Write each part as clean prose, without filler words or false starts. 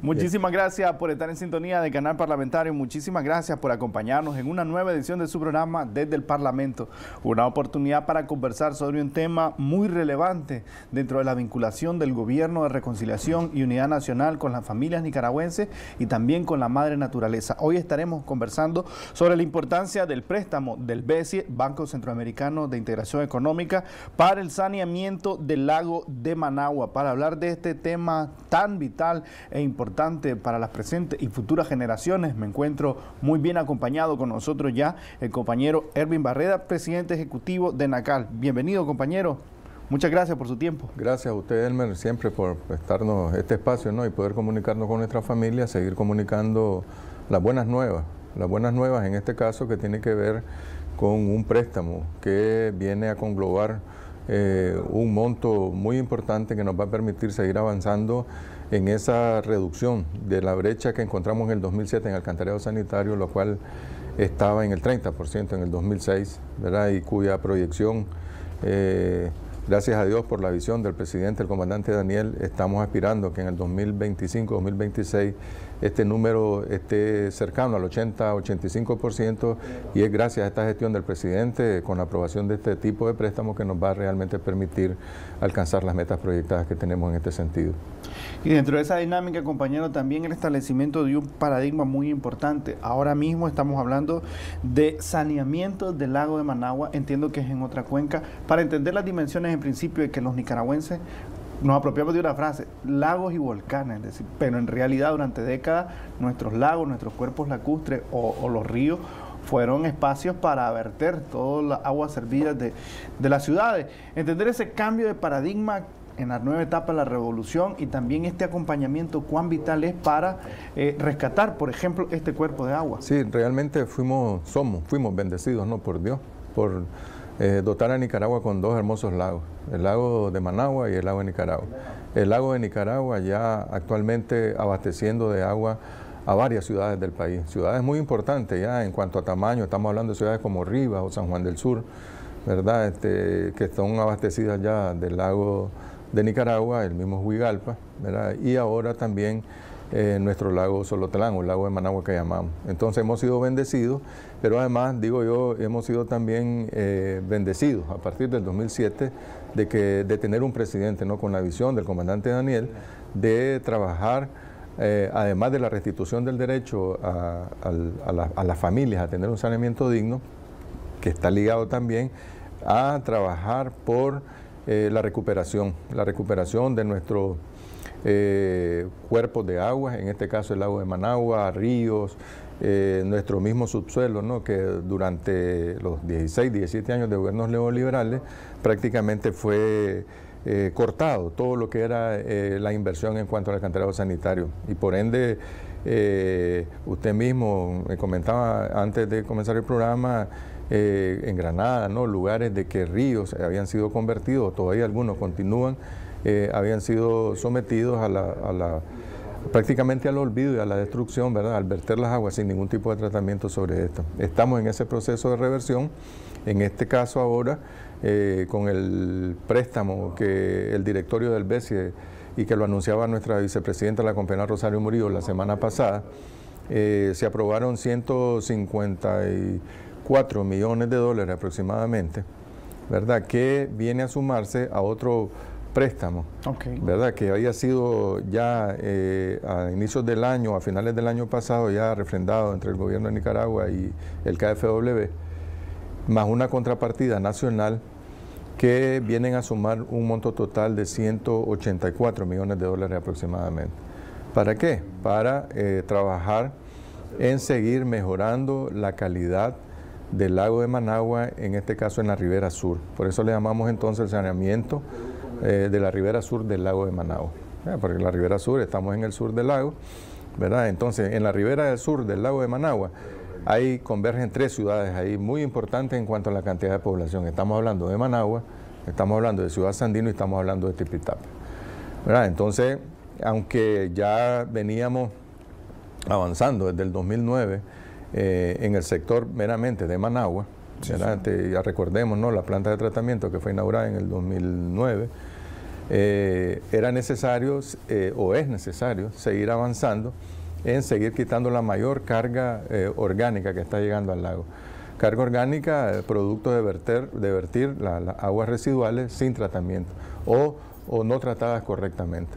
Muchísimas gracias por estar en sintonía de Canal Parlamentario. Muchísimas gracias por acompañarnos en una nueva edición de su programa Desde el Parlamento. Una oportunidad para conversar sobre un tema muy relevante dentro de la vinculación del Gobierno de Reconciliación y Unidad Nacional con las familias nicaragüenses y también con la madre naturaleza. Hoy estaremos conversando sobre la importancia del préstamo del BCE, Banco Centroamericano de Integración Económica, para el saneamiento del lago de Managua. Para hablar de este tema tan vital e importante para las presentes y futuras generaciones, me encuentro muy bien acompañado con nosotros ya el compañero Erwin Barreda, presidente ejecutivo de NACAL. Bienvenido, compañero. Muchas gracias por su tiempo. Gracias a usted, Elmer, siempre por prestarnos este espacio, ¿no? Y poder comunicarnos con nuestra familia, seguir comunicando las buenas nuevas en este caso que tiene que ver con un préstamo que viene a conglobar un monto muy importante que nos va a permitir seguir avanzando en esa reducción de la brecha que encontramos en el 2007 en alcantarillado sanitario, lo cual estaba en el 30% en el 2006, ¿verdad? Y cuya proyección, gracias a Dios por la visión del presidente, el comandante Daniel, estamos aspirando que en el 2025-2026 este número esté cercano al 80-85%, y es gracias a esta gestión del presidente con la aprobación de este tipo de préstamos que nos va a realmente permitir alcanzar las metas proyectadas que tenemos en este sentido. Y dentro de esa dinámica, compañero, también el establecimiento de un paradigma muy importante. Ahora mismo estamos hablando de saneamiento del lago de Managua, entiendo que es en otra cuenca, para entender las dimensiones en principio de que los nicaragüenses nos apropiamos de una frase, lagos y volcanes, es decir, pero en realidad durante décadas nuestros lagos, nuestros cuerpos lacustres o los ríos fueron espacios para verter todas las aguas servidas de las ciudades. Entender ese cambio de paradigma en la nueva etapa de la revolución y también este acompañamiento, cuán vital es para rescatar, por ejemplo, este cuerpo de agua. Sí, realmente fuimos bendecidos, ¿no? Por Dios, por dotar a Nicaragua con dos hermosos lagos, el lago de Managua y el lago de Nicaragua. El lago de Nicaragua ya actualmente abasteciendo de agua a varias ciudades del país, ciudades muy importantes ya en cuanto a tamaño, estamos hablando de ciudades como Rivas o San Juan del Sur, ¿verdad? Que son abastecidas ya del lago de Nicaragua, el mismo Huigalpa, ¿verdad? Y ahora también nuestro lago Solotlán, o el lago de Managua que llamamos. Entonces hemos sido bendecidos, pero además, digo yo, hemos sido también bendecidos a partir del 2007 de tener un presidente, ¿no? Con la visión del comandante Daniel de trabajar, además de la restitución del derecho a las familias a tener un saneamiento digno, que está ligado también a trabajar por la recuperación de nuestros cuerpos de agua, en este caso el lago de Managua, ríos, nuestro mismo subsuelo, ¿no? Que durante los 16, 17 años de gobiernos neoliberales prácticamente fue cortado todo lo que era la inversión en cuanto al alcantarillado sanitario, y por ende usted mismo me comentaba antes de comenzar el programa, en Granada, ¿no? Lugares de que ríos habían sido convertidos, todavía algunos continúan, habían sido sometidos prácticamente al olvido y a la destrucción, ¿verdad? Al verter las aguas sin ningún tipo de tratamiento sobre esto. Estamos en ese proceso de reversión, en este caso ahora, con el préstamo que el directorio del BCE, y que lo anunciaba nuestra vicepresidenta, la compañera Rosario Murillo, la semana pasada, se aprobaron 154 millones de dólares aproximadamente, ¿verdad? Que viene a sumarse a otro préstamo, ¿verdad? Que había sido ya a inicios del año, a finales del año pasado, ya refrendado entre el gobierno de Nicaragua y el KfW, más una contrapartida nacional que vienen a sumar un monto total de 184 millones de dólares aproximadamente. ¿Para qué? Para trabajar en seguir mejorando la calidad del lago de Managua, en este caso en la ribera sur. Por eso le llamamos entonces el saneamiento de la ribera sur del lago de Managua. Porque en la ribera sur estamos en el sur del lago, ¿verdad? Entonces, en la ribera del sur del lago de Managua convergen tres ciudades ahí muy importantes en cuanto a la cantidad de población. Estamos hablando de Managua, estamos hablando de Ciudad Sandino y estamos hablando de Tipitapa, ¿verdad? Entonces, aunque ya veníamos avanzando desde el 2009 en el sector meramente de Managua, ya recordemos, ¿no? La planta de tratamiento que fue inaugurada en el 2009, era necesario o es necesario seguir avanzando en seguir quitando la mayor carga orgánica que está llegando al lago. Carga orgánica, producto de vertir las aguas residuales sin tratamiento o no tratadas correctamente.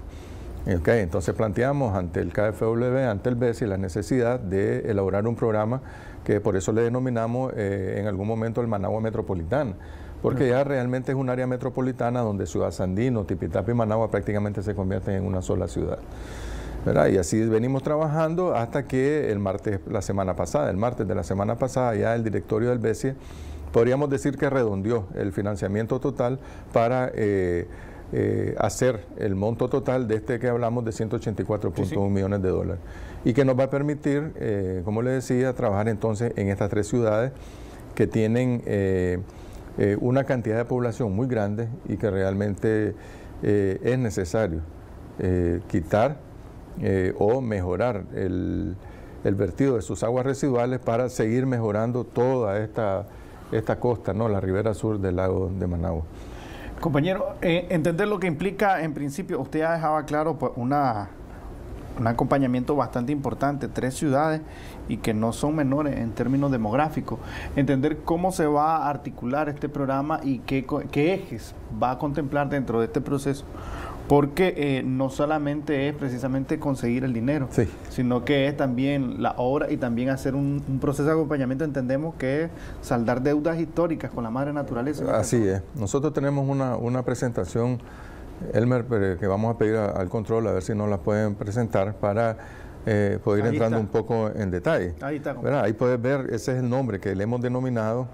Okay, entonces planteamos ante el KfW, ante el BESI, la necesidad de elaborar un programa que por eso le denominamos en algún momento el Managua Metropolitana, porque ya realmente es un área metropolitana donde Ciudad Sandino, Tipitapa y Managua prácticamente se convierten en una sola ciudad, ¿verdad? Y así venimos trabajando hasta que el martes de la semana pasada, ya el directorio del BESI, podríamos decir que redondeó el financiamiento total para hacer el monto total de este que hablamos de 184.1 millones de dólares y que nos va a permitir, como le decía, trabajar entonces en estas 3 ciudades que tienen una cantidad de población muy grande y que realmente es necesario quitar o mejorar el vertido de sus aguas residuales para seguir mejorando toda esta costa, ¿no? La ribera sur del lago de Managua. Compañero, entender lo que implica, en principio, usted ya dejaba claro pues, un acompañamiento bastante importante, 3 ciudades y que no son menores en términos demográficos. Entender cómo se va a articular este programa y qué ejes va a contemplar dentro de este proceso, porque no solamente es precisamente conseguir el dinero, sino que es también la obra y también hacer un proceso de acompañamiento. Entendemos que es saldar deudas históricas con la madre naturaleza. Así es. Nosotros tenemos una presentación, Elmer, que vamos a pedir al control a ver si nos la pueden presentar para poder ir entrando un poco en detalle. Ahí está. Ahí puedes ver, ese es el nombre que le hemos denominado.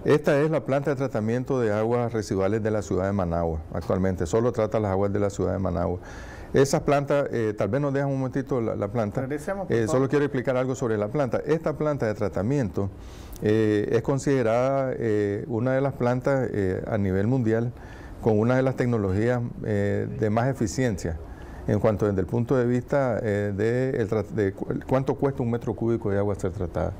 Esta es la planta de tratamiento de aguas residuales de la ciudad de Managua. Actualmente solo trata las aguas de la ciudad de Managua. Esa planta, tal vez nos dejan un momentito la planta. Solo quiero explicar algo sobre la planta. Esta planta de tratamiento es considerada una de las plantas a nivel mundial con una de las tecnologías de más eficiencia en cuanto desde el punto de vista de cuánto cuesta un metro cúbico de agua ser tratada.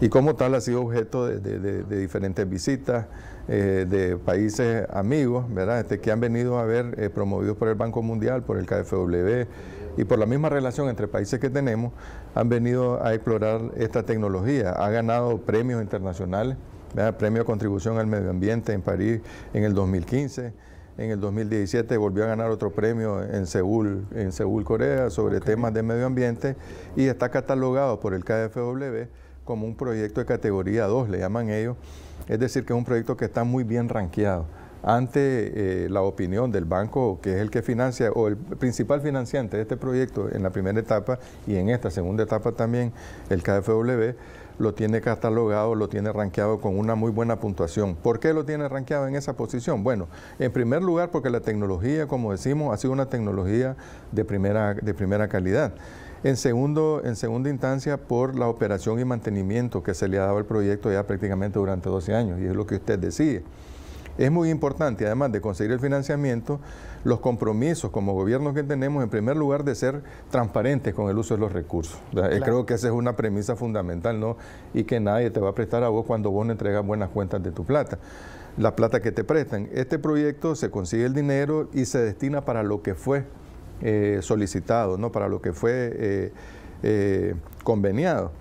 Y como tal ha sido objeto de diferentes visitas de países amigos, ¿verdad? Que han venido a ver, promovidos por el Banco Mundial, por el KfW y por la misma relación entre países que tenemos, han venido a explorar esta tecnología. Ha ganado premios internacionales, ¿verdad? Premio de contribución al medio ambiente en París en el 2015. En el 2017 volvió a ganar otro premio en Seúl, Corea, sobre temas de medio ambiente y está catalogado por el KfW como un proyecto de categoría 2, le llaman ellos, es decir, que es un proyecto que está muy bien rankeado ante la opinión del banco, que es el que financia, o el principal financiante de este proyecto en la primera etapa y en esta segunda etapa también, el KfW, lo tiene catalogado, lo tiene rankeado con una muy buena puntuación. ¿Por qué lo tiene rankeado en esa posición? Bueno, en primer lugar porque la tecnología, como decimos, ha sido una tecnología de primera calidad. En segunda instancia, por la operación y mantenimiento que se le ha dado al proyecto ya prácticamente durante 12 años, y es lo que usted decía. Es muy importante, además de conseguir el financiamiento, los compromisos como gobierno que tenemos, en primer lugar, de ser transparentes con el uso de los recursos. Claro. Creo que esa es una premisa fundamental, ¿no? Y que nadie te va a prestar a vos cuando vos no entregas buenas cuentas de tu plata. La plata que te prestan. Este proyecto se consigue el dinero y se destina para lo que fue solicitado, ¿no? Para lo que fue conveniado.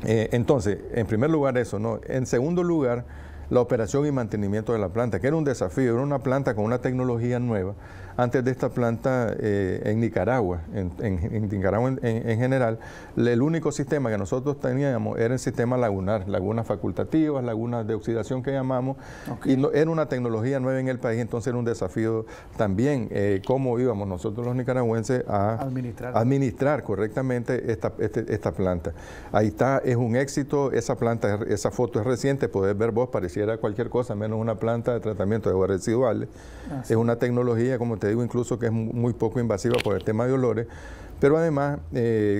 Entonces, en primer lugar eso, ¿no? En segundo lugar, la operación y mantenimiento de la planta, que era un desafío, era una planta con una tecnología nueva. Antes de esta planta en Nicaragua, en general, el único sistema que nosotros teníamos era el sistema lagunar, lagunas facultativas, lagunas de oxidación que llamamos, y no, era una tecnología nueva en el país, entonces era un desafío también cómo íbamos nosotros los nicaragüenses a administrar correctamente esta planta. Ahí está, es un éxito, esa planta, esa foto es reciente, podés ver vos, pareciera cualquier cosa menos una planta de tratamiento de aguas residuales. Es una tecnología, como te digo, incluso que es muy poco invasiva por el tema de olores, pero además,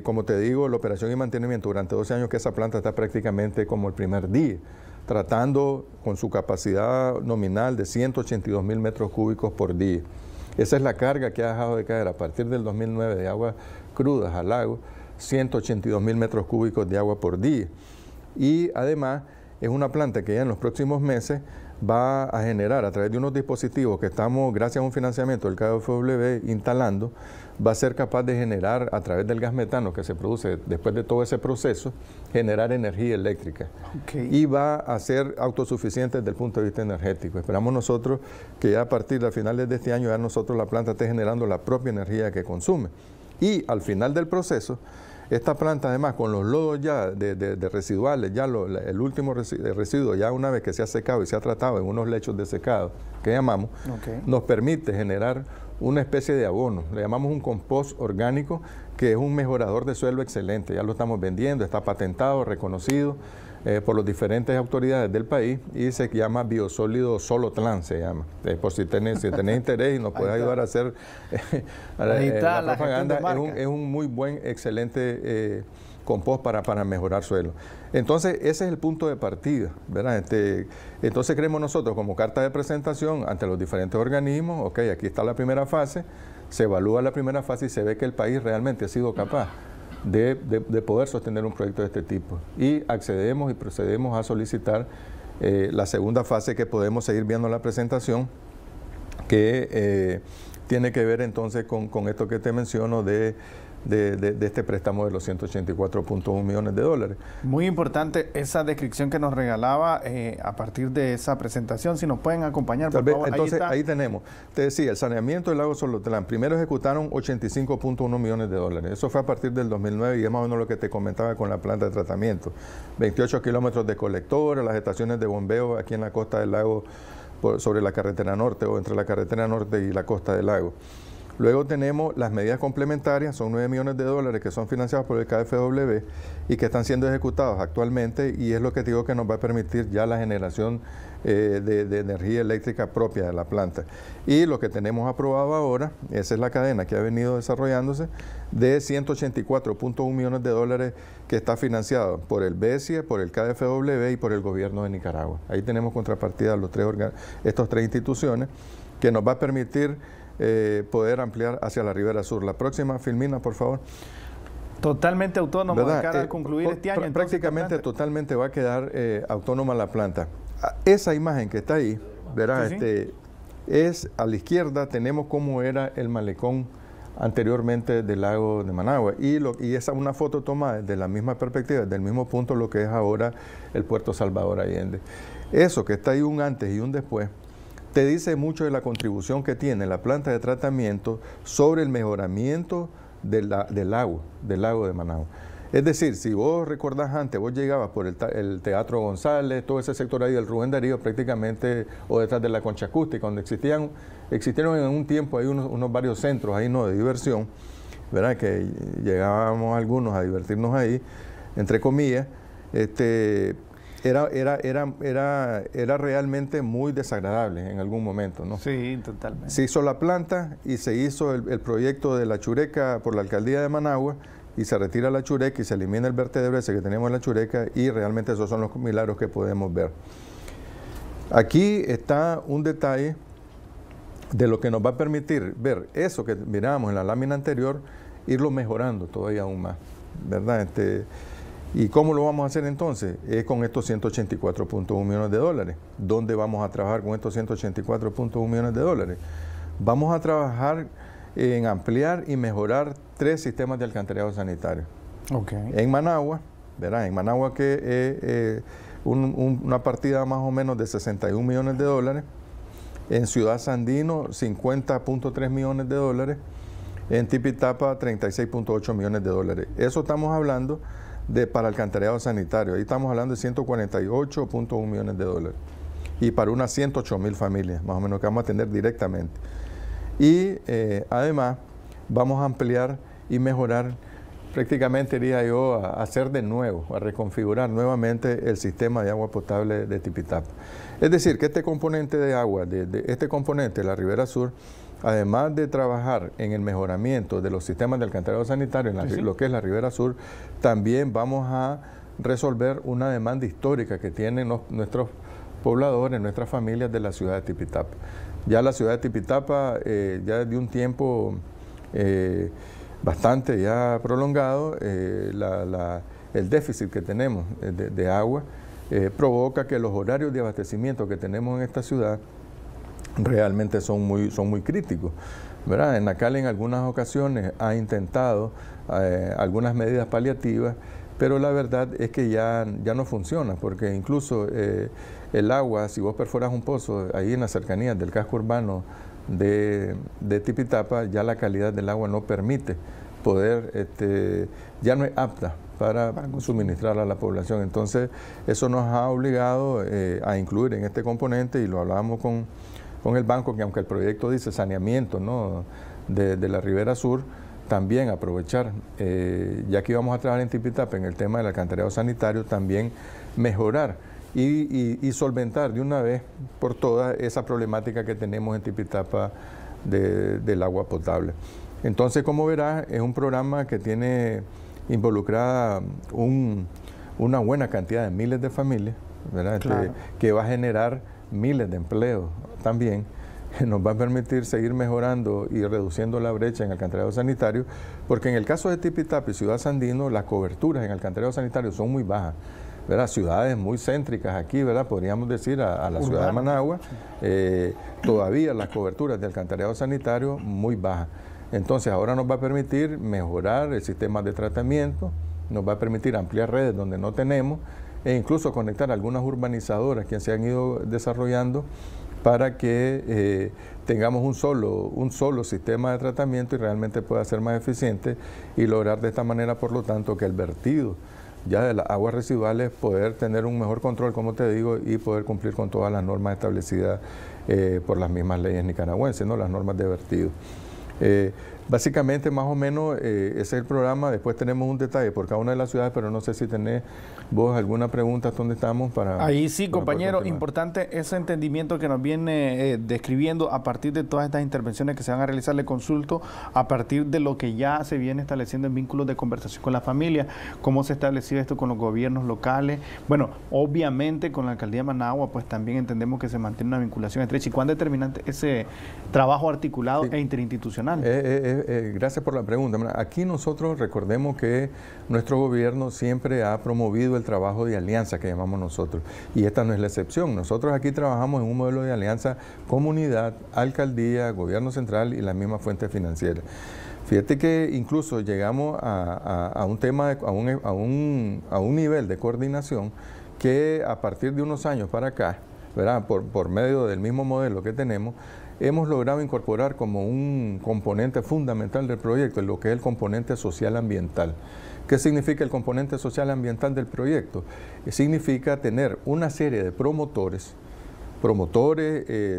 como te digo, la operación y mantenimiento durante 12 años que esa planta está prácticamente como el primer día, tratando con su capacidad nominal de 182.000 metros cúbicos por día. Esa es la carga que ha dejado de caer a partir del 2009 de aguas crudas al lago, 182.000 metros cúbicos de agua por día. Y además es una planta que ya en los próximos meses va a generar a través de unos dispositivos que estamos, gracias a un financiamiento del KfW, instalando, va a ser capaz de generar a través del gas metano que se produce después de todo ese proceso, generar energía eléctrica. Y va a ser autosuficiente desde el punto de vista energético. Esperamos nosotros que ya a partir de finales de este año ya nosotros la planta esté generando la propia energía que consume. Y al final del proceso, esta planta además con los lodos ya de residuales, ya el último residuo ya una vez que se ha secado y se ha tratado en unos lechos de secado que llamamos, nos permite generar una especie de abono, le llamamos un compost orgánico que es un mejorador de suelo excelente, ya lo estamos vendiendo, está patentado, reconocido por las diferentes autoridades del país y se llama Biosólido Solotlán, se llama. Por si tenés interés y nos puede ayudar a hacer la propaganda, es un muy buen, excelente compost para mejorar suelo. Entonces, ese es el punto de partida, ¿verdad? Entonces, creemos nosotros como carta de presentación ante los diferentes organismos, ok, aquí está la primera fase, se evalúa la primera fase y se ve que el país realmente ha sido capaz de poder sostener un proyecto de este tipo. Y accedemos y procedemos a solicitar la segunda fase que podemos seguir viendo en la presentación, que tiene que ver entonces con esto que te menciono de este préstamo de los 184.1 millones de dólares. Muy importante esa descripción que nos regalaba a partir de esa presentación. Si nos pueden acompañar, por favor. Entonces, ahí tenemos. Te decía, el saneamiento del lago Solotlán. Primero ejecutaron 85.1 millones de dólares. Eso fue a partir del 2009 y es más o menos lo que te comentaba con la planta de tratamiento. 28 kilómetros de colectores, las estaciones de bombeo aquí en la costa del lago, sobre la carretera norte o entre la carretera norte y la costa del lago. Luego tenemos las medidas complementarias, son 9 millones de dólares que son financiados por el KfW y que están siendo ejecutados actualmente y es lo que digo que nos va a permitir ya la generación de energía eléctrica propia de la planta. Y lo que tenemos aprobado ahora, esa es la cadena que ha venido desarrollándose, de 184.1 millones de dólares que está financiado por el BESIE, por el KfW y por el gobierno de Nicaragua. Ahí tenemos contrapartida estos tres instituciones que nos va a permitir poder ampliar hacia la Ribera Sur. La próxima, Filmina, por favor. Totalmente autónomo de cara a concluir este año. Prácticamente totalmente va a quedar autónoma la planta. Esa imagen que está ahí, verá, sí. Es a la izquierda, tenemos cómo era el malecón anteriormente del lago de Managua y esa es una foto tomada desde la misma perspectiva, desde el mismo punto lo que es ahora el puerto Salvador Allende. Eso que está ahí un antes y un después te dice mucho de la contribución que tiene la planta de tratamiento sobre el mejoramiento del lago de Managua. Es decir, si vos recordás antes, vos llegabas por el Teatro González, todo ese sector ahí del Rubén Darío prácticamente, o detrás de la Concha Acústica, donde existieron en un tiempo ahí unos varios centros ahí, ¿no?, de diversión, ¿verdad?, que llegábamos algunos a divertirnos ahí, entre comillas, era realmente muy desagradable en algún momento, ¿no? Sí, totalmente. Se hizo la planta y se hizo el proyecto de la Chureca por la alcaldía de Managua y se retira la Chureca y se elimina el vertedero ese que tenemos en la Chureca y realmente esos son los milagros que podemos ver. Aquí está un detalle de lo que nos va a permitir ver eso que mirábamos en la lámina anterior, irlo mejorando todavía aún más, ¿verdad? ¿Y cómo lo vamos a hacer entonces? Es con estos 184.1 millones de dólares. ¿Dónde vamos a trabajar con estos 184.1 millones de dólares? Vamos a trabajar en ampliar y mejorar 3 sistemas de alcantarillado sanitario. En Managua, ¿verdad? En Managua que es una partida más o menos de 61 millones de dólares. En Ciudad Sandino, 50.3 millones de dólares. En Tipitapa, 36.8 millones de dólares. Eso estamos hablando para alcantarillado sanitario. Ahí estamos hablando de 148.1 millones de dólares. Y para unas 108,000 familias, más o menos, que vamos a atender directamente. Y además vamos a ampliar y mejorar, prácticamente diría yo, a hacer de nuevo, a reconfigurar nuevamente el sistema de agua potable de Tipitapa. Es decir, que este componente de agua, este componente de la Ribera Sur, además de trabajar en el mejoramiento de los sistemas de alcantarillado sanitario, lo que es la Ribera Sur, también vamos a resolver una demanda histórica que tienen nuestros pobladores, nuestras familias de la ciudad de Tipitapa. Ya la ciudad de Tipitapa, ya de un tiempo bastante ya prolongado, el déficit que tenemos de agua provoca que los horarios de abastecimiento que tenemos en esta ciudad realmente son muy críticos, ¿verdad? Enacal en algunas ocasiones ha intentado algunas medidas paliativas, pero la verdad es que ya no funciona, porque incluso el agua, si vos perforas un pozo ahí en las cercanías del casco urbano de Tipitapa, ya la calidad del agua no permite poder, ya no es apta para suministrar a la población. Entonces, eso nos ha obligado a incluir en este componente, y lo hablábamos con el banco, que aunque el proyecto dice saneamiento, ¿no?, de la Ribera Sur, también aprovechar, ya que íbamos a trabajar en Tipitapa en el tema del alcantarillado sanitario, también mejorar y solventar de una vez por todas esa problemática que tenemos en Tipitapa del agua potable. Entonces, como verás, es un programa que tiene involucrada una buena cantidad de miles de familias, ¿verdad? Claro. Que va a generar miles de empleos también, nos va a permitir seguir mejorando y reduciendo la brecha en el alcantarillado sanitario, porque en el caso de Tipitapa y Ciudad Sandino, las coberturas en el alcantarillado sanitario son muy bajas, ¿verdad? Ciudades muy céntricas aquí, ¿verdad? Podríamos decir a la ciudad de Managua, todavía las coberturas de alcantarillado sanitario muy bajas. Entonces ahora nos va a permitir mejorar el sistema de tratamiento, nos va a permitir ampliar redes donde no tenemos, e incluso conectar algunas urbanizadoras que se han ido desarrollando para que tengamos un solo sistema de tratamiento y realmente pueda ser más eficiente, y lograr de esta manera, por lo tanto, que el vertido ya de las aguas residuales poder tener un mejor control, como te digo, y poder cumplir con todas las normas establecidas por las mismas leyes nicaragüenses, ¿no?, las normas de vertido. Básicamente, más o menos, ese es el programa. Después tenemos un detalle por cada una de las ciudades, pero no sé si tenés vos alguna pregunta dónde estamos para... Ahí sí, compañero, importante ese entendimiento que nos viene describiendo a partir de todas estas intervenciones que se van a realizar. Le consulto a partir de lo que ya se viene estableciendo en vínculos de conversación con la familia, cómo se estableció esto con los gobiernos locales. Bueno, obviamente con la alcaldía de Managua, pues también entendemos que se mantiene una vinculación estrecha. ¿Y cuán determinante ese trabajo articulado e interinstitucional? Gracias por la pregunta. Aquí nosotros recordemos que nuestro gobierno siempre ha promovido el trabajo de alianza que llamamos nosotros, y esta no es la excepción. Nosotros aquí trabajamos en un modelo de alianza comunidad, alcaldía, gobierno central y la misma fuente financiera. Fíjate que incluso llegamos a un tema, a un nivel de coordinación que a partir de unos años para acá, ¿verdad?, por medio del mismo modelo que tenemos, hemos logrado incorporar como un componente fundamental del proyecto lo que es el componente social ambiental. ¿Qué significa el componente social ambiental del proyecto? Significa tener una serie de promotores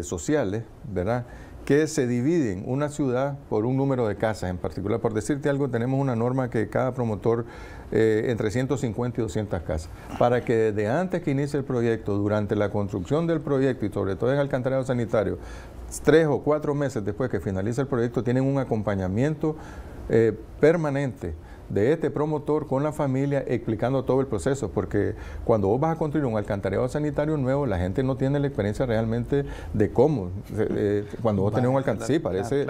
sociales, ¿verdad?, que se dividen una ciudad por un número de casas en particular. Por decirte algo, tenemos una norma que cada promotor entre 150 y 200 casas, para que desde antes que inicie el proyecto, durante la construcción del proyecto y sobre todo en alcantarillado sanitario, 3 o 4 meses después que finalice el proyecto, tienen un acompañamiento permanente de este promotor con la familia, explicando todo el proceso, porque cuando vos vas a construir un alcantarillado sanitario nuevo, la gente no tiene la experiencia realmente de cómo, cuando vos tenés un alcantarillado, sí,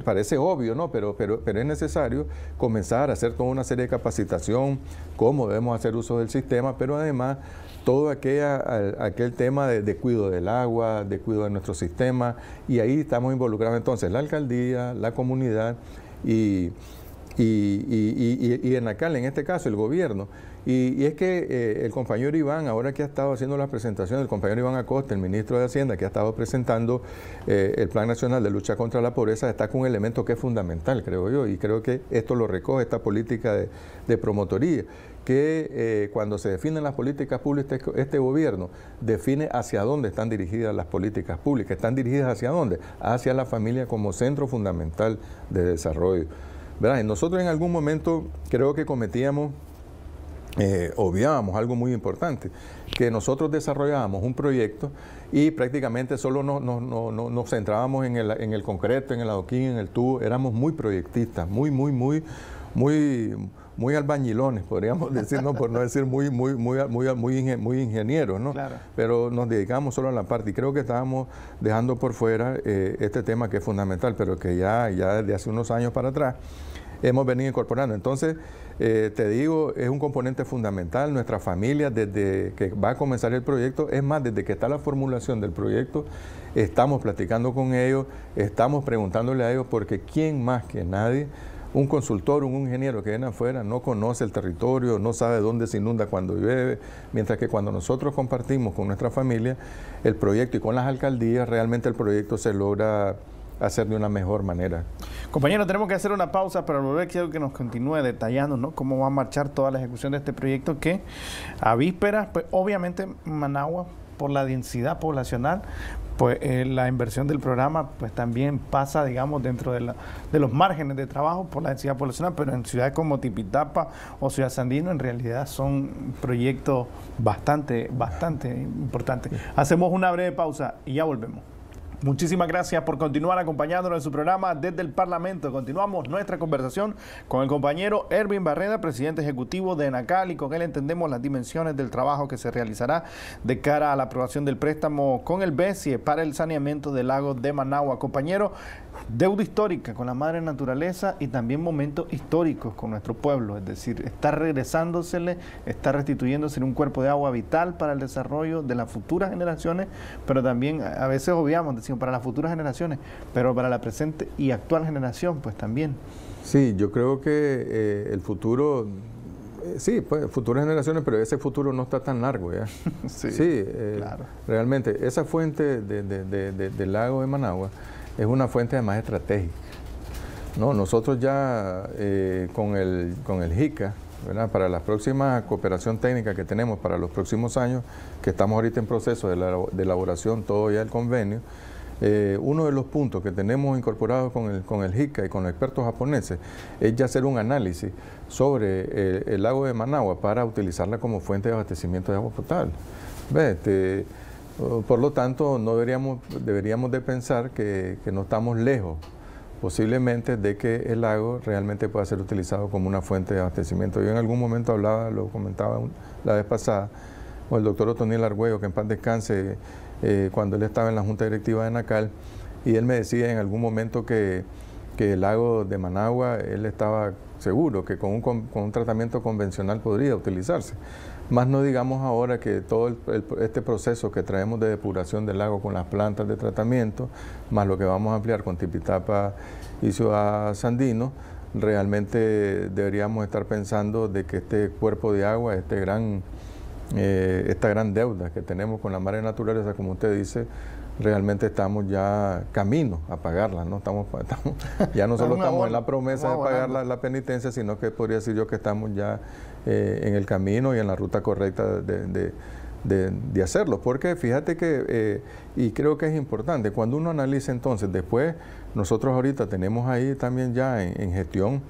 parece obvio, ¿no? Pero es necesario comenzar a hacer toda una serie de capacitación, cómo debemos hacer uso del sistema, pero además todo aquel tema de cuidado del agua, de cuidado de nuestro sistema, y ahí estamos involucrados entonces la alcaldía, la comunidad y Enacal, en este caso el gobierno. Y es que el compañero Iván, ahora que ha estado haciendo la presentación, el compañero Iván Acosta, el ministro de Hacienda, que ha estado presentando el Plan Nacional de Lucha contra la Pobreza, está con un elemento que es fundamental, creo yo, y creo que esto lo recoge esta política de promotoría, que cuando se definen las políticas públicas, este gobierno define hacia dónde están dirigidas las políticas públicas. ¿Están dirigidas hacia dónde? Hacia la familia como centro fundamental de desarrollo, ¿verdad? Y nosotros en algún momento creo que cometíamos, obviábamos algo muy importante, que nosotros desarrollábamos un proyecto y prácticamente solo nos centrábamos en el concreto, en el adoquín, en el tubo. Éramos muy proyectistas, muy albañilones, podríamos decir, ¿no? Por no decir muy ingenieros, ¿no? Claro. Pero nos dedicamos solo a la parte, y creo que estábamos dejando por fuera este tema que es fundamental, pero que ya desde hace unos años para atrás hemos venido incorporando. Entonces, te digo, es un componente fundamental. Nuestra familia, desde que va a comenzar el proyecto, es más, desde que está la formulación del proyecto, estamos platicando con ellos, estamos preguntándole a ellos, porque ¿quién más que nadie? Un consultor, un ingeniero que viene afuera no conoce el territorio, no sabe dónde se inunda cuando llueve, mientras que cuando nosotros compartimos con nuestra familia el proyecto y con las alcaldías, realmente el proyecto se logra hacer de una mejor manera. Compañero, tenemos que hacer una pausa, pero al volver quiero que nos continúe detallando, ¿no?, cómo va a marchar toda la ejecución de este proyecto que a vísperas, pues obviamente Managua, por la densidad poblacional, pues la inversión del programa pues también pasa, digamos, dentro de los márgenes de trabajo por la densidad poblacional, pero en ciudades como Tipitapa o Ciudad Sandino en realidad son proyectos bastante importantes. Hacemos una breve pausa y ya volvemos. Muchísimas gracias por continuar acompañándonos en su programa Desde el Parlamento. Continuamos nuestra conversación con el compañero Erwin Barreda, presidente ejecutivo de ENACAL, y con él entendemos las dimensiones del trabajo que se realizará de cara a la aprobación del préstamo con el BESIE para el saneamiento del lago de Managua. Compañero, deuda histórica con la madre naturaleza y también momentos históricos con nuestro pueblo, es decir, está regresándosele, está restituyéndose un cuerpo de agua vital para el desarrollo de las futuras generaciones, pero también a veces obviamos, decimos, para las futuras generaciones, pero para la presente y actual generación, pues también. Sí, yo creo que el futuro, sí, pues futuras generaciones, pero ese futuro no está tan largo ya. Sí, claro. Realmente, esa fuente del lago de Managua es una fuente además estratégica. ¿No? Nosotros ya con el JICA, ¿verdad?, para la próxima cooperación técnica que tenemos para los próximos años, que estamos ahorita en proceso de elaboración, todo ya el convenio, uno de los puntos que tenemos incorporados con el JICA y con los expertos japoneses es ya hacer un análisis sobre el lago de Managua para utilizarla como fuente de abastecimiento de agua potable. Por lo tanto, no deberíamos de pensar que no estamos lejos posiblemente de que el lago realmente pueda ser utilizado como una fuente de abastecimiento. Yo en algún momento lo comentaba la vez pasada con el doctor Otoniel Argüello, que en paz descanse, cuando él estaba en la Junta Directiva de ENACAL, y él me decía en algún momento que el lago de Managua, él estaba seguro que con un tratamiento convencional podría utilizarse. Más no digamos ahora que todo este proceso que traemos de depuración del lago con las plantas de tratamiento, más lo que vamos a ampliar con Tipitapa y Ciudad Sandino, realmente deberíamos estar pensando de que este cuerpo de agua, esta gran deuda que tenemos con la madre naturaleza, como usted dice, realmente estamos ya camino a pagarla, ¿no? Ya no solo estamos en la promesa de pagar la penitencia, sino que podría decir yo que estamos ya en el camino y en la ruta correcta de hacerlo. Porque fíjate que, y creo que es importante, cuando uno analiza entonces, después nosotros ahorita tenemos ahí también ya en gestión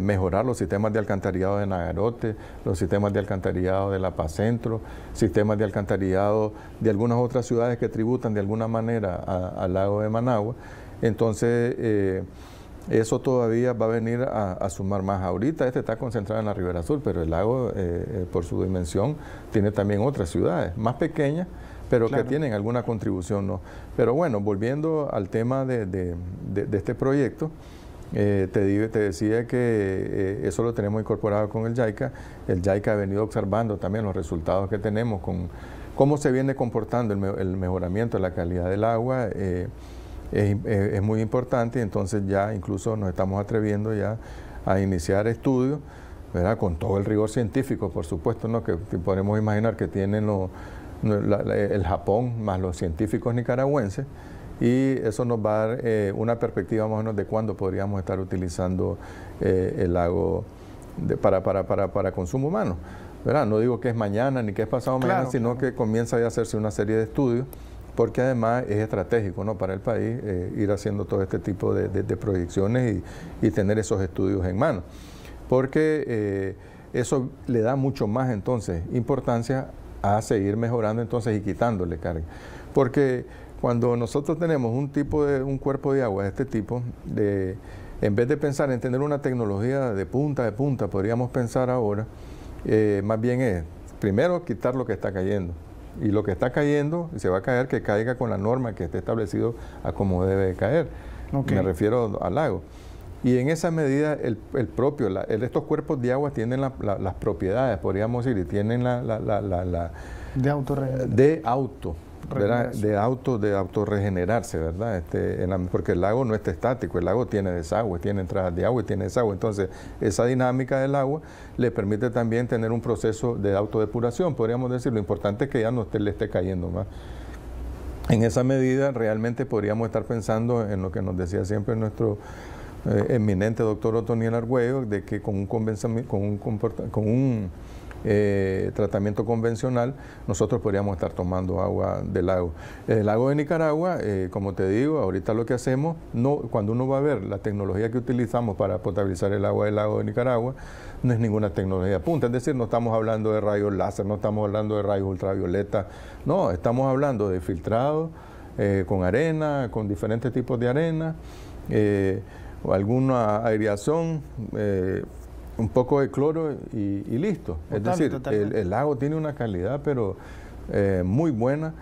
mejorar los sistemas de alcantarillado de Nagarote, los sistemas de alcantarillado de La Paz Centro, sistemas de alcantarillado de algunas otras ciudades que tributan de alguna manera al lago de Managua. Entonces, eso todavía va a venir a sumar más. Ahorita está concentrado en la Ribera Sur, pero el lago, por su dimensión, tiene también otras ciudades más pequeñas, pero claro, que tienen alguna contribución, ¿no? Pero bueno, volviendo al tema de este proyecto, te decía que eso lo tenemos incorporado con el JICA. El JICA ha venido observando también los resultados que tenemos con cómo se viene comportando el mejoramiento de la calidad del agua. Es muy importante, y entonces ya incluso nos estamos atreviendo ya a iniciar estudios, ¿verdad?, con todo el rigor científico, por supuesto, ¿no?, que podemos imaginar que tienen el Japón más los científicos nicaragüenses, y eso nos va a dar una perspectiva más o menos de cuándo podríamos estar utilizando el lago para consumo humano, ¿verdad? No digo que es mañana ni que es pasado mañana, sino que comienza ya a hacerse una serie de estudios, porque además es estratégico, ¿no?, para el país ir haciendo todo este tipo de proyecciones y tener esos estudios en mano, porque eso le da mucho más entonces importancia a seguir mejorando entonces y quitándole carga, porque cuando nosotros tenemos un cuerpo de agua de este tipo, en vez de pensar en tener una tecnología de punta, podríamos pensar ahora, más bien es, primero, quitar lo que está cayendo. Y lo que está cayendo, se va a caer, que caiga con la norma que esté establecido a cómo debe de caer. Okay. Me refiero al lago. Y en esa medida, estos cuerpos de agua tienen las propiedades, podríamos decir, y tienen de autorregenerarse, ¿verdad? Porque el lago no está estático, el lago tiene desagüe, tiene entradas de agua y tiene desagüe. Entonces, esa dinámica del agua le permite también tener un proceso de autodepuración, podríamos decir. Lo importante es que ya no le esté cayendo más. En esa medida, realmente podríamos estar pensando en lo que nos decía siempre nuestro eminente doctor Otoniel Argüello, de que con un tratamiento convencional nosotros podríamos estar tomando agua del lago. El lago de Nicaragua, como te digo, ahorita lo que hacemos, cuando uno va a ver la tecnología que utilizamos para potabilizar el agua del lago de Nicaragua, no es ninguna tecnología punta, es decir, no estamos hablando de rayos láser, no estamos hablando de rayos ultravioleta, no, estamos hablando de filtrado con arena, con diferentes tipos de arena, o alguna aireación, un poco de cloro y listo. Es decir, el lago tiene una calidad, pero muy buena.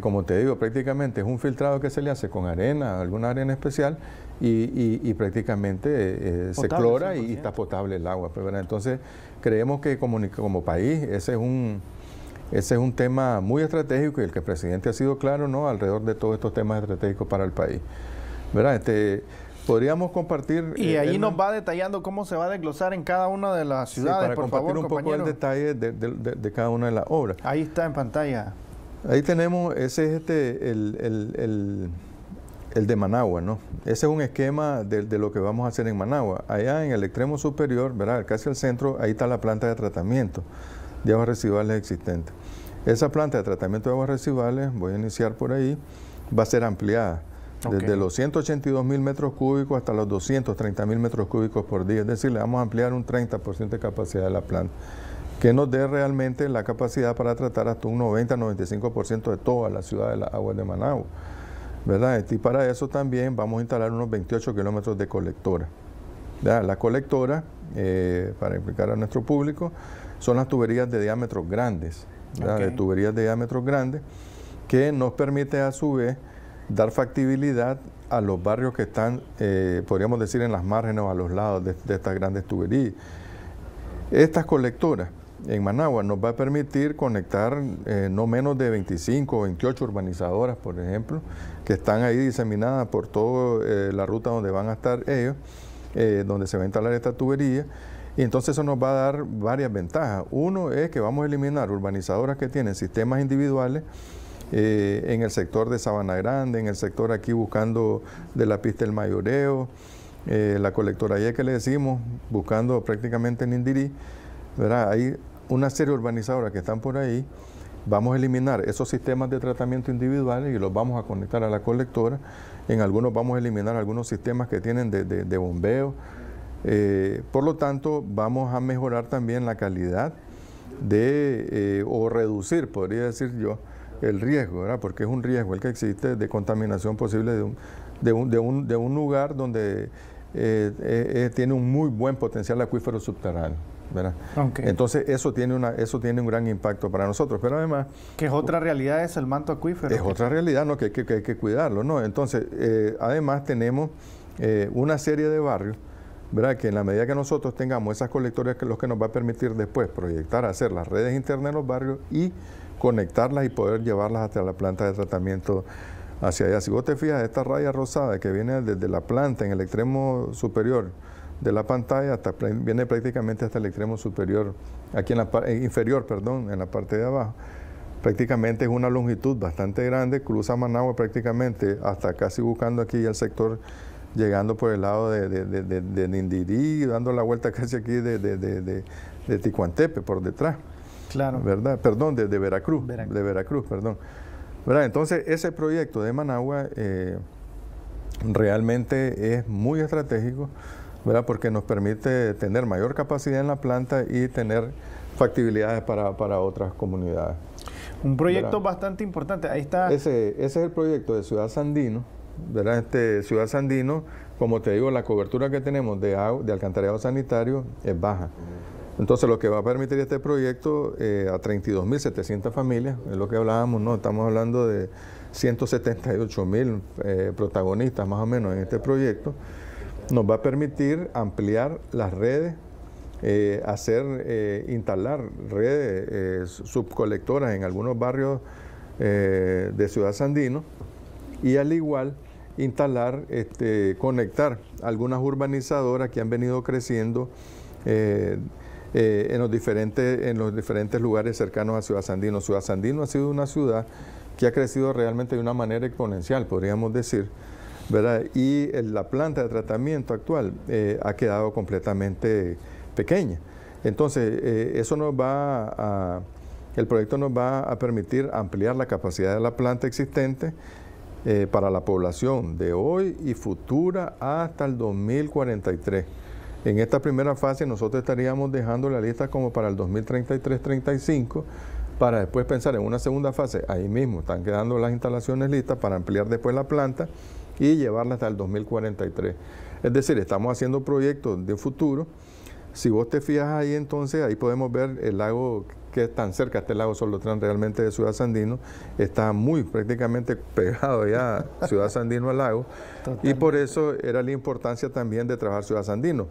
Como te digo, prácticamente es un filtrado que se le hace con arena, alguna arena especial, y prácticamente se clora 100%. Y está potable el agua. Pero, entonces, creemos que como país, ese es un tema muy estratégico, y el que el presidente ha sido claro, ¿no?, alrededor de todos estos temas estratégicos para el país, ¿verdad? Podríamos compartir... Y ahí nos va detallando cómo se va a desglosar en cada una de las ciudades, para por compartir favor, un poco el detalle de cada una de las obras. Ahí está en pantalla. Ahí tenemos, ese es el de Managua, ¿no? Ese es un esquema de lo que vamos a hacer en Managua. Allá en el extremo superior, ¿verdad?, casi al centro, ahí está la planta de tratamiento de aguas residuales existente. Esa planta de tratamiento de aguas residuales, voy a iniciar por ahí, va a ser ampliada. Desde los 182.000 metros cúbicos hasta los 230.000 metros cúbicos por día. Es decir, le vamos a ampliar un 30% de capacidad de la planta, que nos dé realmente la capacidad para tratar hasta un 90-95% de toda la ciudad de las aguas de Managua, ¿verdad? Y para eso también vamos a instalar unos 28 kilómetros de colectora. ¿Verdad? La colectora, para explicar a nuestro público, son las tuberías de diámetros grandes, de tuberías de diámetros grandes, que nos permite a su vez dar factibilidad a los barrios que están, podríamos decir, en las márgenes o a los lados de estas grandes tuberías. Estas colectoras en Managua nos va a permitir conectar no menos de 25 o 28 urbanizadoras, por ejemplo, que están ahí diseminadas por toda la ruta donde van a estar ellos, donde se va a instalar esta tubería. Y entonces eso nos va a dar varias ventajas. Uno es que vamos a eliminar urbanizadoras que tienen sistemas individuales, en el sector de Sabana Grande, en el sector aquí buscando de la pista del Mayoreo, la colectora Y que le decimos, buscando prácticamente en Indirí, ¿verdad? Hay una serie de urbanizadoras que están por ahí. Vamos a eliminar esos sistemas de tratamiento individuales y los vamos a conectar a la colectora. En algunos vamos a eliminar algunos sistemas que tienen de bombeo. Por lo tanto, vamos a mejorar también la calidad o reducir, podría decir yo, el riesgo, ¿verdad? Porque es un riesgo el que existe de contaminación posible de un lugar donde tiene un muy buen potencial acuífero subterráneo, ¿verdad? Entonces eso tiene un gran impacto para nosotros, pero además... Que es otra realidad, es el manto acuífero. Es otra realidad, ¿no?, que hay que cuidarlo, ¿no? Entonces, además tenemos una serie de barrios, ¿verdad?, que en la medida que nosotros tengamos esas colectoras, que es lo que nos va a permitir después proyectar, hacer las redes internas de los barrios y conectarlas y poder llevarlas hasta la planta de tratamiento hacia allá. Si vos te fijas, esta raya rosada que viene desde la planta en el extremo superior de la pantalla, viene prácticamente hasta el extremo superior, aquí inferior, en la parte de abajo. Prácticamente es una longitud bastante grande, cruza Managua prácticamente hasta casi buscando aquí el sector, llegando por el lado de Nindirí, dando la vuelta casi aquí de Ticuantepe por detrás. Claro. ¿Verdad? Perdón, de Veracruz. De Veracruz, perdón. ¿Verdad? Entonces, ese proyecto de Managua realmente es muy estratégico, ¿verdad?, porque nos permite tener mayor capacidad en la planta y tener factibilidades para otras comunidades. Un proyecto bastante importante. Ahí está. Ese es el proyecto de Ciudad Sandino, ¿verdad? Ciudad Sandino, como te digo, la cobertura que tenemos de alcantarillado sanitario es baja. Entonces, lo que va a permitir este proyecto a 32.700 familias, es lo que hablábamos, ¿no? Estamos hablando de 178.000 protagonistas más o menos en este proyecto, nos va a permitir ampliar las redes, instalar redes subcolectoras en algunos barrios de Ciudad Sandino, y al igual instalar, conectar algunas urbanizadoras que han venido creciendo en los diferentes lugares cercanos a Ciudad Sandino. Ciudad Sandino ha sido una ciudad que ha crecido realmente de una manera exponencial, podríamos decir, ¿verdad? Y la planta de tratamiento actual ha quedado completamente pequeña. Entonces, el proyecto nos va a permitir ampliar la capacidad de la planta existente para la población de hoy y futura hasta el 2043. En esta primera fase nosotros estaríamos dejando la lista como para el 2033-35, para después pensar en una segunda fase. Ahí mismo están quedando las instalaciones listas para ampliar después la planta y llevarla hasta el 2043. Es decir, estamos haciendo proyectos de futuro. Si vos te fijas ahí, entonces, ahí podemos ver el lago que es tan cerca, este lago Solotlán realmente de Ciudad Sandino, está muy prácticamente pegado ya Ciudad Sandino al lago. Totalmente. Y por eso era la importancia también de trabajar Ciudad Sandino.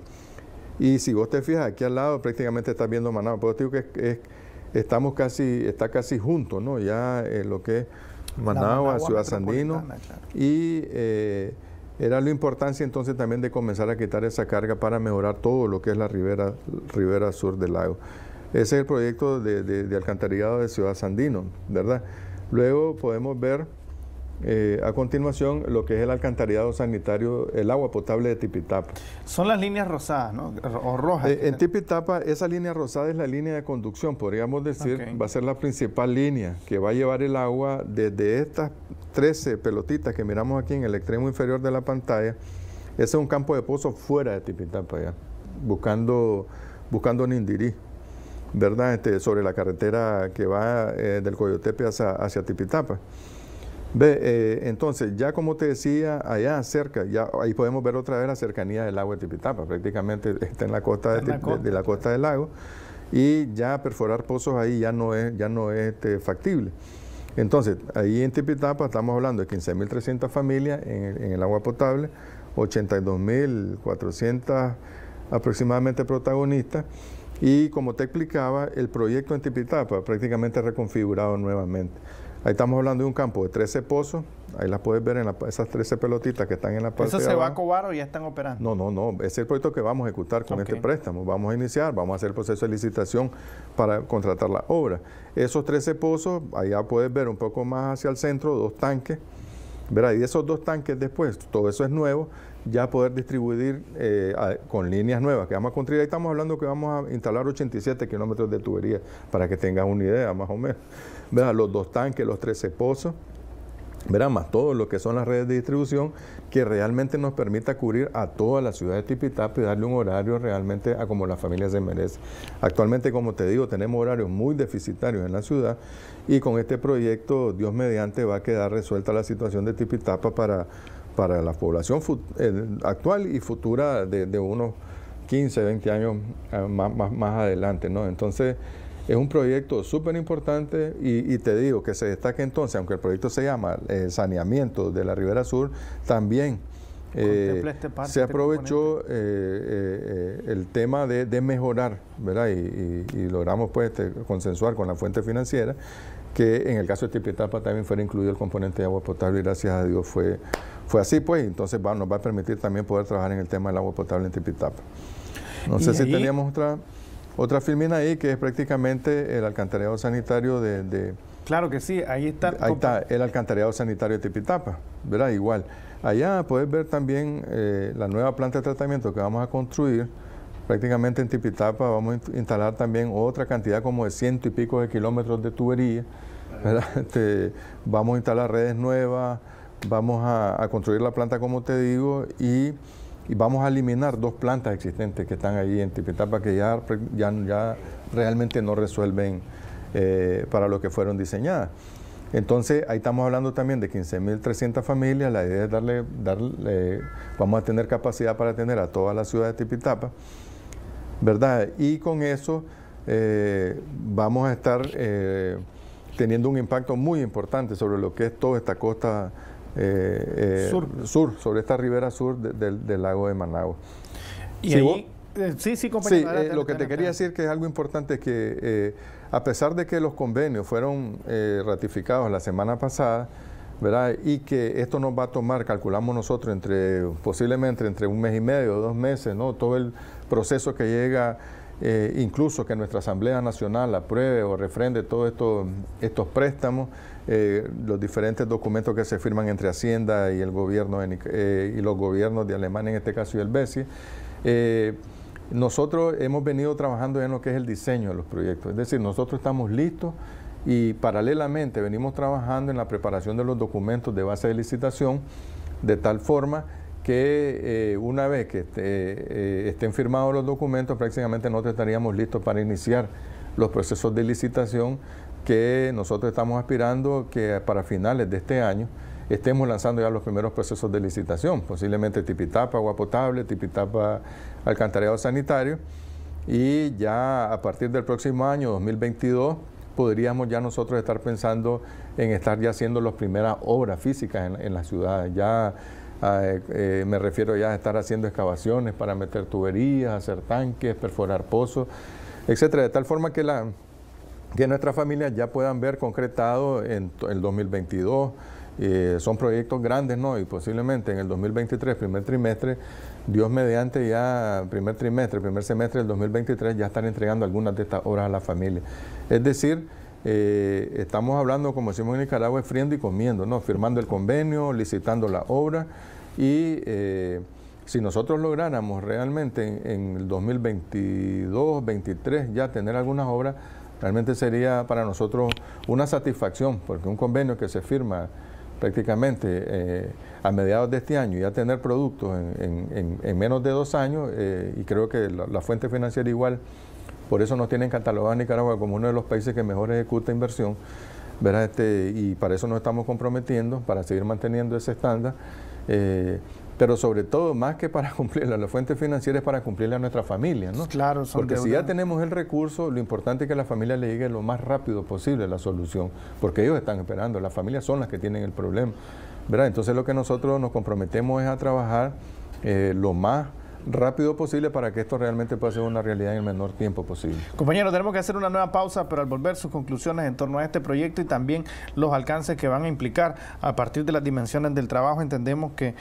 Y si vos te fijas, aquí al lado prácticamente estás viendo Managua, pero te digo que está casi juntos, ¿no? Ya lo que es Managua, Ciudad Sandino, claro. Y era la importancia entonces también de comenzar a quitar esa carga para mejorar todo lo que es la ribera sur del lago. Ese es el proyecto de alcantarillado de Ciudad Sandino, ¿verdad? Luego podemos ver a continuación lo que es el alcantarillado sanitario, el agua potable de Tipitapa. Son las líneas rosadas, ¿no? O rojas. En Tipitapa, esa línea rosada es la línea de conducción, podríamos decir, okay. Va a ser la principal línea que va a llevar el agua desde estas 13 pelotitas que miramos aquí en el extremo inferior de la pantalla. Ese es un campo de pozo fuera de Tipitapa, ya, buscando Nindirí, ¿verdad? Sobre la carretera que va del Coyotepe hacia Tipitapa. Entonces, ya como te decía, allá cerca, ya ahí podemos ver otra vez la cercanía del lago de Tipitapa, prácticamente está en la costa de la costa del lago, y ya perforar pozos ahí ya no es factible. Entonces, ahí en Tipitapa estamos hablando de 15.300 familias en el agua potable, 82.400 aproximadamente protagonistas, y como te explicaba, el proyecto en Tipitapa prácticamente reconfigurado nuevamente. Ahí estamos hablando de un campo de 13 pozos, ahí las puedes ver en esas 13 pelotitas que están en la parte de abajo. ¿Eso se va a cobar o ya están operando? No, ese es el proyecto que vamos a ejecutar con este préstamo. Vamos a iniciar, vamos a hacer el proceso de licitación para contratar la obra. Esos 13 pozos, allá puedes ver un poco más hacia el centro, 2 tanques, ¿verdad? Y esos 2 tanques después, todo eso es nuevo, ya poder distribuir con líneas nuevas que vamos a construir. Ahí estamos hablando que vamos a instalar 87 kilómetros de tubería, para que tengas una idea más o menos. ¿Verdad? Los 2 tanques, los 13 pozos, ¿verdad? Más todo lo que son las redes de distribución, que realmente nos permita cubrir a toda la ciudad de Tipitapa y darle un horario realmente a como la familia se merece. Actualmente, como te digo, tenemos horarios muy deficitarios en la ciudad, y con este proyecto, Dios mediante, va a quedar resuelta la situación de Tipitapa para la población actual y futura de unos 15, 20 años más adelante, ¿no? Entonces, es un proyecto súper importante, y te digo que se destaca entonces, aunque el proyecto se llama Saneamiento de la Ribera Sur, también se aprovechó el tema de mejorar, ¿verdad? Y logramos pues consensuar con la fuente financiera que en el caso de Tipitapa también fuera incluido el componente de agua potable, y gracias a Dios fue así, pues. Entonces nos va a permitir también poder trabajar en el tema del agua potable en Tipitapa. No sé si teníamos otra filmina ahí, que es prácticamente el alcantarillado sanitario Claro que sí, ahí está. Ahí está el alcantarillado sanitario de Tipitapa, ¿verdad? Igual. Allá puedes ver también la nueva planta de tratamiento que vamos a construir. Prácticamente en Tipitapa vamos a instalar también otra cantidad como de 100 y pico de kilómetros de tubería, ¿verdad? Vamos a instalar redes nuevas, vamos a construir la planta, como te digo, y vamos a eliminar 2 plantas existentes que están ahí en Tipitapa, que ya realmente no resuelven para lo que fueron diseñadas. Entonces, ahí estamos hablando también de 15.300 familias. La idea es vamos a tener capacidad para atender a toda la ciudad de Tipitapa, ¿verdad? Y con eso vamos a estar teniendo un impacto muy importante sobre lo que es toda esta costa sobre esta ribera sur del lago de Managua. Y ahí, sí, compañero. Sí, lo que te quería decir que es algo importante es que a pesar de que los convenios fueron ratificados la semana pasada, ¿verdad? Y que esto nos va a tomar, calculamos nosotros, posiblemente entre 1 mes y medio, 2 meses, ¿no? Todo el proceso que llega, incluso que nuestra Asamblea Nacional apruebe o refrende todos estos préstamos, los diferentes documentos que se firman entre Hacienda y el gobierno y los gobiernos de Alemania, en este caso, y el BESI. Nosotros hemos venido trabajando en lo que es el diseño de los proyectos, es decir, nosotros estamos listos y paralelamente venimos trabajando en la preparación de los documentos de base de licitación, de tal forma que una vez que estén firmados los documentos, prácticamente nosotros estaríamos listos para iniciar los procesos de licitación que nosotros estamos aspirando que para finales de este año estemos lanzando ya los primeros procesos de licitación, posiblemente Tipitapa, agua potable, Tipitapa, alcantarillado sanitario, y ya a partir del próximo año, 2022, podríamos ya nosotros estar pensando en estar ya haciendo las primeras obras físicas en la ciudad. Ya me refiero ya a estar haciendo excavaciones para meter tuberías, hacer tanques, perforar pozos, etcétera, de tal forma que nuestras familias ya puedan ver concretado en el 2022. Son proyectos grandes, ¿no? Y posiblemente en el 2023, primer trimestre, Dios mediante ya, primer semestre del 2023, ya están entregando algunas de estas obras a la familia. Es decir, estamos hablando, como decimos en Nicaragua, friendo y comiendo, ¿no? Firmando el convenio, licitando la obra, y si nosotros lográramos realmente en el 2022, 2023 ya tener algunas obras, realmente sería para nosotros una satisfacción, porque un convenio que se firma prácticamente a mediados de este año, ya tener productos en menos de 2 años, y creo que la fuente financiera igual, por eso nos tienen catalogado a Nicaragua como uno de los países que mejor ejecuta inversión, ¿verdad? Y para eso nos estamos comprometiendo, para seguir manteniendo ese estándar, pero sobre todo, más que para cumplirla, la fuente financiera es para cumplirle a nuestra familia, ¿no? Claro, porque si ya tenemos el recurso, lo importante es que a la familia le llegue lo más rápido posible la solución, porque ellos están esperando, las familias son las que tienen el problema, ¿verdad? Entonces lo que nosotros nos comprometemos es a trabajar lo más rápido posible para que esto realmente pueda ser una realidad en el menor tiempo posible. Compañero, tenemos que hacer una nueva pausa, pero al volver sus conclusiones en torno a este proyecto y también los alcances que van a implicar a partir de las dimensiones del trabajo, entendemos que,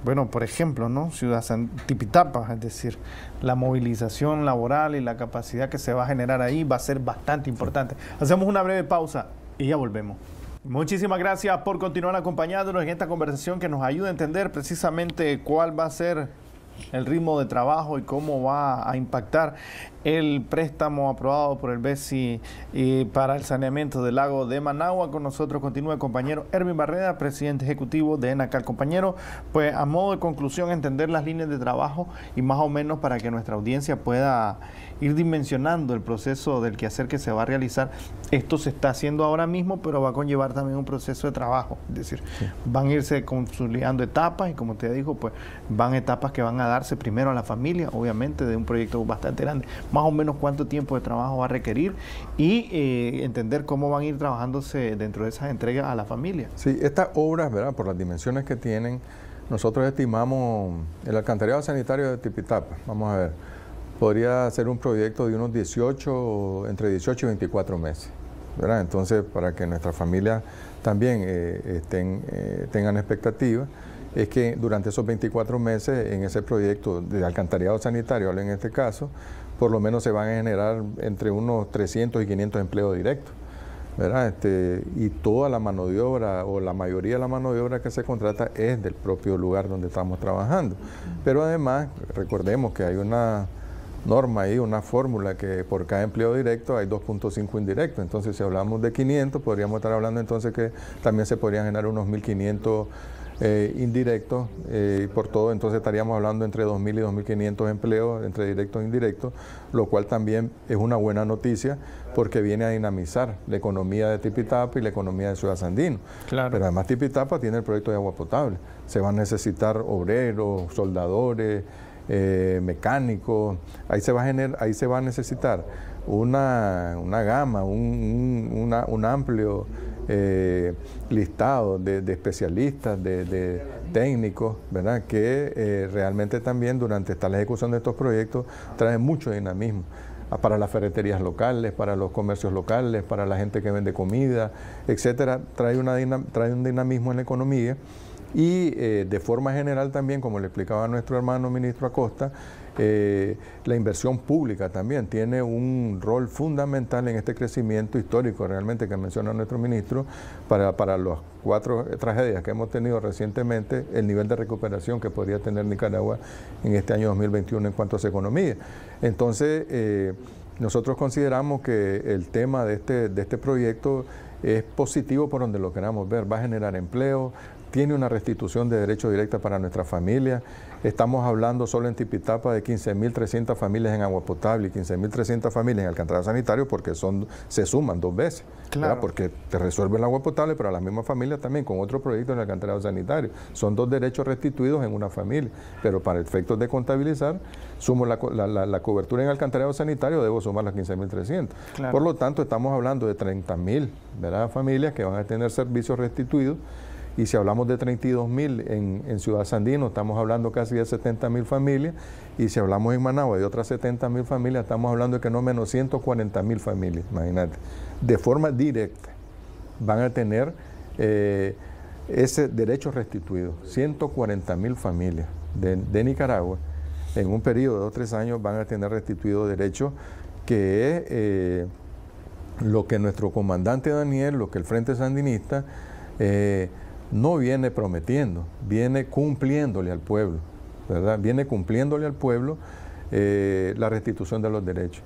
bueno, por ejemplo, ¿no? Ciudad Tipitapa, es decir, la movilización laboral y la capacidad que se va a generar ahí va a ser bastante importante. Hacemos una breve pausa y ya volvemos. Muchísimas gracias por continuar acompañándonos en esta conversación que nos ayuda a entender precisamente cuál va a ser el ritmo de trabajo y cómo va a impactar el préstamo aprobado por el BESI para el saneamiento del lago de Managua. Con nosotros continúa el compañero Erwin Barreda, presidente ejecutivo de ENACAL. Compañero, pues a modo de conclusión, entender las líneas de trabajo y más o menos para que nuestra audiencia pueda ir dimensionando el proceso del quehacer que se va a realizar. Esto se está haciendo ahora mismo, pero va a conllevar también un proceso de trabajo. Es decir, van a irse consolidando etapas y, como usted dijo, pues van etapas que van a darse primero a la familia, obviamente, de un proyecto bastante grande. Más o menos cuánto tiempo de trabajo va a requerir y entender cómo van a ir trabajándose dentro de esas entregas a la familia. Sí, estas obras, ¿verdad? Por las dimensiones que tienen, nosotros estimamos el alcantarillado sanitario de Tipitapa, vamos a ver, podría ser un proyecto de unos entre 18 y 24 meses, ¿verdad? Entonces, para que nuestras familias también tengan expectativas, es que durante esos 24 meses en ese proyecto de alcantarillado sanitario, en este caso, por lo menos se van a generar entre unos 300 y 500 empleos directos, ¿verdad? Y toda la mano de obra o la mayoría de la mano de obra que se contrata es del propio lugar donde estamos trabajando. Pero además, recordemos que hay una norma ahí, una fórmula que por cada empleo directo hay 2.5 indirectos. Entonces, si hablamos de 500, podríamos estar hablando entonces que también se podrían generar unos 1.500 indirectos, por todo, entonces estaríamos hablando entre 2.000 y 2.500 empleos entre directos e indirectos, lo cual también es una buena noticia porque viene a dinamizar la economía de Tipitapa y la economía de Ciudad Sandino. Claro. Pero además Tipitapa tiene el proyecto de agua potable, se van a necesitar obreros, soldadores, mecánicos, ahí se va a necesitar una gama, un amplio listados de especialistas, de técnicos, ¿verdad? Que realmente también durante esta ejecución de estos proyectos traen mucho dinamismo para las ferreterías locales, para los comercios locales, para la gente que vende comida, etcétera. Trae un dinamismo en la economía y de forma general también, como le explicaba a nuestro hermano ministro Acosta, la inversión pública también tiene un rol fundamental en este crecimiento histórico realmente que menciona nuestro ministro para las 4 tragedias que hemos tenido recientemente, el nivel de recuperación que podría tener Nicaragua en este año 2021 en cuanto a su economía. Entonces, nosotros consideramos que el tema de este proyecto es positivo por donde lo queramos ver, va a generar empleo, tiene una restitución de derechos directos para nuestras familias. Estamos hablando solo en Tipitapa de 15.300 familias en agua potable y 15.300 familias en alcantarillado sanitario porque se suman 2 veces. Claro. Porque te resuelve el agua potable, pero a las mismas familias también con otro proyecto en el alcantarillado sanitario. Son 2 derechos restituidos en una familia, pero para efectos de contabilizar, sumo la cobertura en alcantarillado sanitario, debo sumar las 15.300. Claro. Por lo tanto, estamos hablando de 30.000, ¿verdad?, familias que van a tener servicios restituidos. Y si hablamos de 32.000 en Ciudad Sandino, estamos hablando casi de 70.000 familias. Y si hablamos en Managua de otras 70.000 familias, estamos hablando de que no menos 140.000 familias, imagínate. De forma directa van a tener ese derecho restituido. 140.000 familias de Nicaragua en un periodo de 2 o 3 años van a tener restituido derechos que es lo que nuestro comandante Daniel, lo que el Frente Sandinista no viene prometiendo, viene cumpliéndole al pueblo, ¿verdad? Viene cumpliéndole al pueblo la restitución de los derechos.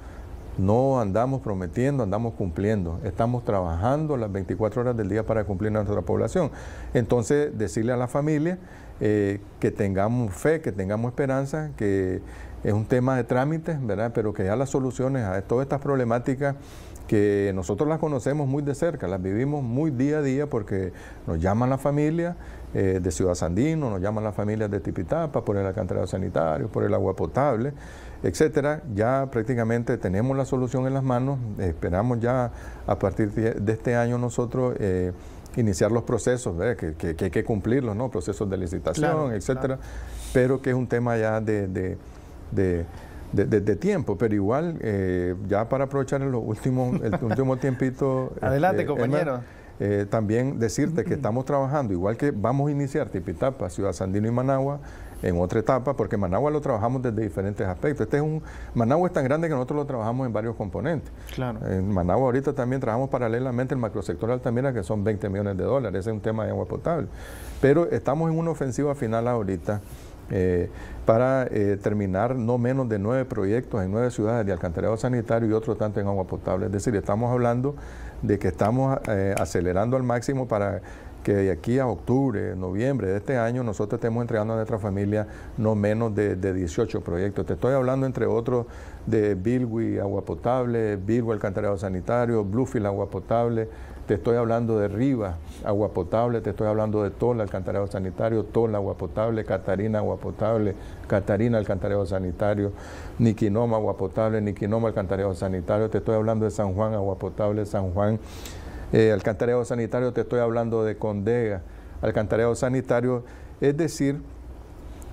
No andamos prometiendo, andamos cumpliendo. Estamos trabajando las 24 horas del día para cumplir a nuestra población. Entonces, decirle a la familia que tengamos fe, que tengamos esperanza, que es un tema de trámites, ¿verdad? Pero que ya las soluciones a todas estas problemáticas que nosotros las conocemos muy de cerca, las vivimos muy día a día porque nos llaman las familias de Ciudad Sandino, nos llaman las familias de Tipitapa por el alcantarillado sanitario, por el agua potable, etcétera. Ya prácticamente tenemos la solución en las manos, esperamos ya a partir de este año nosotros iniciar los procesos, que hay que cumplirlos, ¿no? Procesos de licitación, claro, etcétera, claro. Pero que es un tema ya de tiempo, pero igual ya para aprovechar el último tiempito. Adelante, compañero. También decirte que estamos trabajando, igual que vamos a iniciar Tipitapa, Ciudad Sandino y Managua en otra etapa, porque Managua lo trabajamos desde diferentes aspectos. Managua es tan grande que nosotros lo trabajamos en varios componentes. Claro. En Managua ahorita también trabajamos paralelamente el macrosector Altamira, que son 20 millones de dólares, ese es un tema de agua potable. Pero estamos en una ofensiva final ahorita para terminar no menos de 9 proyectos en 9 ciudades de alcantarillado sanitario y otro tanto en agua potable. Es decir, estamos hablando de que estamos acelerando al máximo para que de aquí a octubre, noviembre de este año nosotros estemos entregando a nuestra familia no menos de 18 proyectos. Te estoy hablando entre otros de Bilwi agua potable, Bilwi alcantarillado sanitario, Bluefield agua potable, te estoy hablando de Rivas agua potable, te estoy hablando de Tola alcantarillado sanitario, Tola agua potable, Catarina agua potable, Catarina alcantarillado sanitario, Niquinoma agua potable, Niquinoma alcantarillado sanitario, te estoy hablando de San Juan agua potable, San Juan alcantarillado sanitario, te estoy hablando de Condega alcantarillado sanitario. Es decir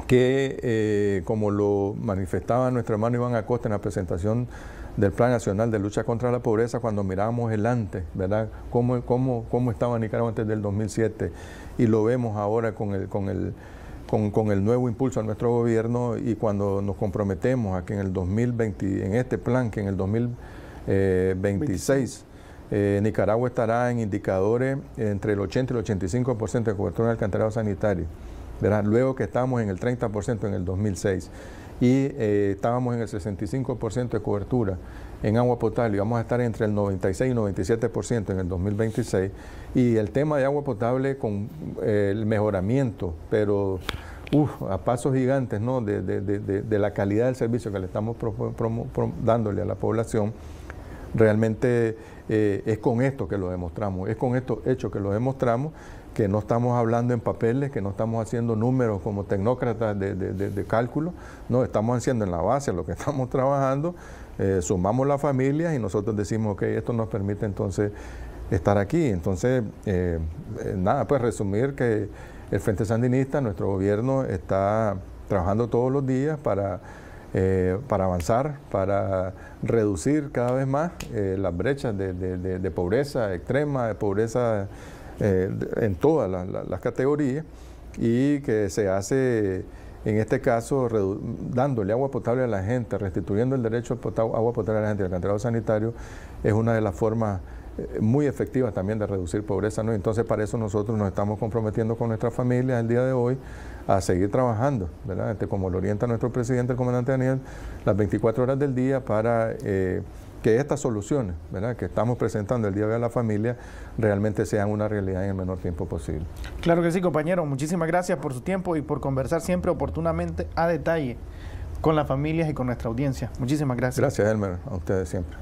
que como lo manifestaba nuestro hermano Iván Acosta en la presentación del Plan Nacional de Lucha contra la Pobreza, cuando mirábamos el antes, ¿verdad? Cómo estaba Nicaragua antes del 2007 y lo vemos ahora con el nuevo impulso a nuestro gobierno, y cuando nos comprometemos a que en el 2020, en este plan, que en el 2026 Nicaragua estará en indicadores entre el 80 y el 85% de cobertura en el alcantarillado sanitario, ¿verdad? Luego que estábamos en el 30% en el 2006 y estábamos en el 65% de cobertura en agua potable, y vamos a estar entre el 96 y 97% en el 2026, y el tema de agua potable con el mejoramiento, pero a pasos gigantes, ¿no? de la calidad del servicio que le estamos dándole a la población. Realmente es con esto que lo demostramos, es con estos hechos que lo demostramos, que no estamos hablando en papeles, que no estamos haciendo números como tecnócratas de cálculo, no, estamos haciendo en la base lo que estamos trabajando, sumamos las familias y nosotros decimos que esto nos permite entonces estar aquí. Entonces, nada, pues resumir que el Frente Sandinista, nuestro gobierno, está trabajando todos los días para avanzar, para reducir cada vez más las brechas de pobreza extrema, de pobreza en todas las categorías, y que se hace, en este caso, dándole agua potable a la gente, restituyendo el derecho a agua potable a la gente y al alcantarillado sanitario, es una de las formas muy efectivas también de reducir pobreza, ¿no? Entonces, para eso nosotros nos estamos comprometiendo con nuestras familias el día de hoy a seguir trabajando, ¿verdad? Como lo orienta nuestro presidente, el comandante Daniel, las 24 horas del día para que estas soluciones, ¿verdad?, que estamos presentando el día de hoy a la familia realmente sean una realidad en el menor tiempo posible. Claro que sí, compañero. Muchísimas gracias por su tiempo y por conversar siempre oportunamente a detalle con las familias y con nuestra audiencia. Muchísimas gracias. Gracias, Elmer. A ustedes siempre.